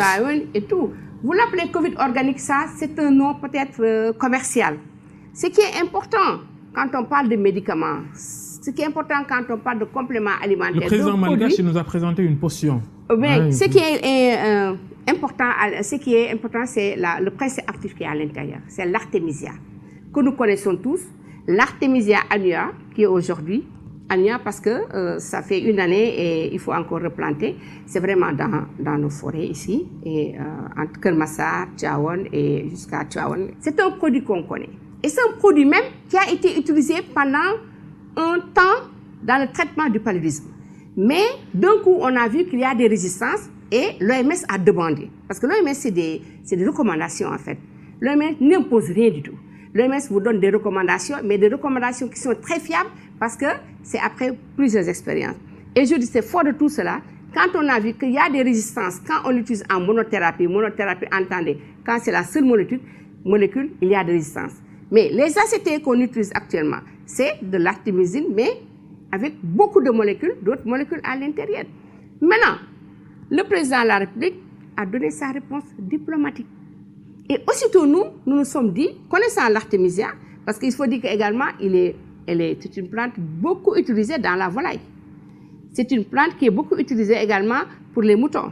et tout. Vous l'appelez Covid Organix, ça, c'est un nom peut-être commercial. Ce qui est important quand on parle de médicaments, ce qui est important quand on parle de compléments alimentaires. Le président malgache nous a présenté une potion. Oui, ce qui est important, c'est le principe actif qui est à l'intérieur. C'est l'artémisia, que nous connaissons tous. L'artémisia annua, qui est aujourd'hui, annua parce que ça fait une année et il faut encore replanter. C'est vraiment dans nos forêts ici, et entre Kermassar, Tivaouane et jusqu'à Tivaouane. C'est un produit qu'on connaît. Et c'est un produit même qui a été utilisé pendant un temps dans le traitement du paludisme. Mais d'un coup, on a vu qu'il y a des résistances et l'OMS a demandé. Parce que l'OMS, c'est des recommandations en fait. L'OMS n'impose rien du tout. L'OMS vous donne des recommandations, mais des recommandations qui sont très fiables parce que c'est après plusieurs expériences. Et je dis, c'est fort de tout cela. Quand on a vu qu'il y a des résistances, quand on l'utilise en monothérapie, entendez, quand c'est la seule molécule, il y a des résistances. Mais les ACT qu'on utilise actuellement, c'est de l'artémisine, mais avec beaucoup de molécules, d'autres molécules à l'intérieur. Maintenant, le président de la République a donné sa réponse diplomatique. Et aussitôt, nous sommes dit, connaissant l'artémisia, parce qu'il faut dire qu'également, c'est une plante beaucoup utilisée dans la volaille. C'est une plante qui est beaucoup utilisée également pour les moutons.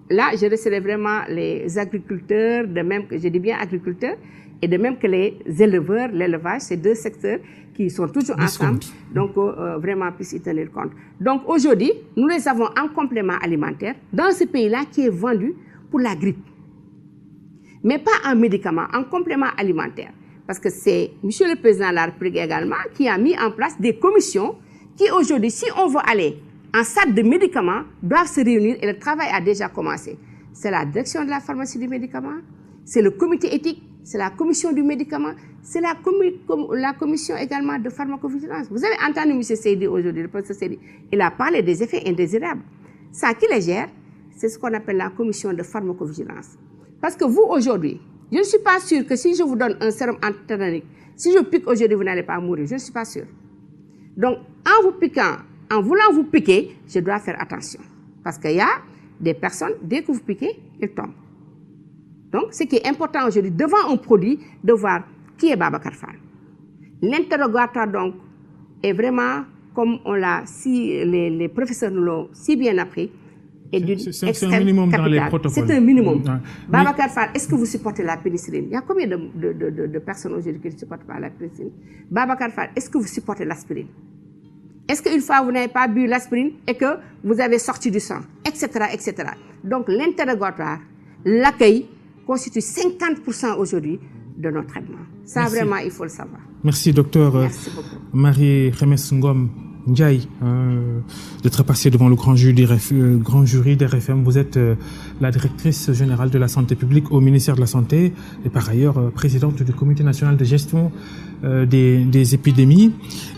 Là, je laisserai vraiment les agriculteurs, de même que je dis bien agriculteurs, et de même que les éleveurs, l'élevage, ces deux secteurs qui sont toujours ensemble, donc vraiment puissent y tenir compte. Donc aujourd'hui, nous les avons en complément alimentaire dans ce pays-là qui est vendu pour la grippe. Mais pas en médicaments, en complément alimentaire. Parce que c'est M. le Président de la République également qui a mis en place des commissions qui aujourd'hui, si on veut aller en salle de médicaments, doivent se réunir et le travail a déjà commencé. C'est la direction de la pharmacie du médicament, c'est le comité éthique, c'est la commission du médicament, c'est la commission également de pharmacovigilance. Vous avez entendu M. Seydi aujourd'hui, le professeur Seydi, il a parlé des effets indésirables. Ça qui les gère, c'est ce qu'on appelle la commission de pharmacovigilance. Parce que vous, aujourd'hui, je ne suis pas sûre que si je vous donne un sérum antitétanique, si je pique aujourd'hui, vous n'allez pas mourir. Je ne suis pas sûre. Donc, en vous piquant, en voulant vous piquer, je dois faire attention. Parce qu'il y a des personnes, dès que vous piquez, elles tombent. Donc, ce qui est important aujourd'hui, devant un produit, de voir qui est Babacar Fall. L'interrogatoire, donc, est vraiment, comme on l'a, si les professeurs nous l'ont si bien appris, c'est un minimum dans les protocoles. C'est un minimum. Babacar Fall, est-ce que vous supportez la pénicilline? Il y a combien de personnes aujourd'hui qui ne supportent pas la pénicilline? Babacar Fall, est-ce que vous supportez l'aspirine? Est-ce qu'une fois vous n'avez pas bu l'aspirine et que vous avez sorti du sang, etc., etc. Donc l'interrogatoire, l'accueil constitue 50% aujourd'hui de nos traitements. Ça, merci. Vraiment, il faut le savoir. Merci, docteur Marie-Khemesse Ngom Ndiaye, d'être passée devant le grand jury des RFM. Vous êtes la directrice générale de la santé publique au ministère de la Santé et par ailleurs présidente du comité national de gestion des épidémies.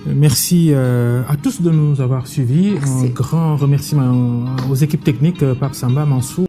Merci à tous de nous avoir suivis. Merci. Un grand remerciement aux équipes techniques, Pape Samba, Mansour.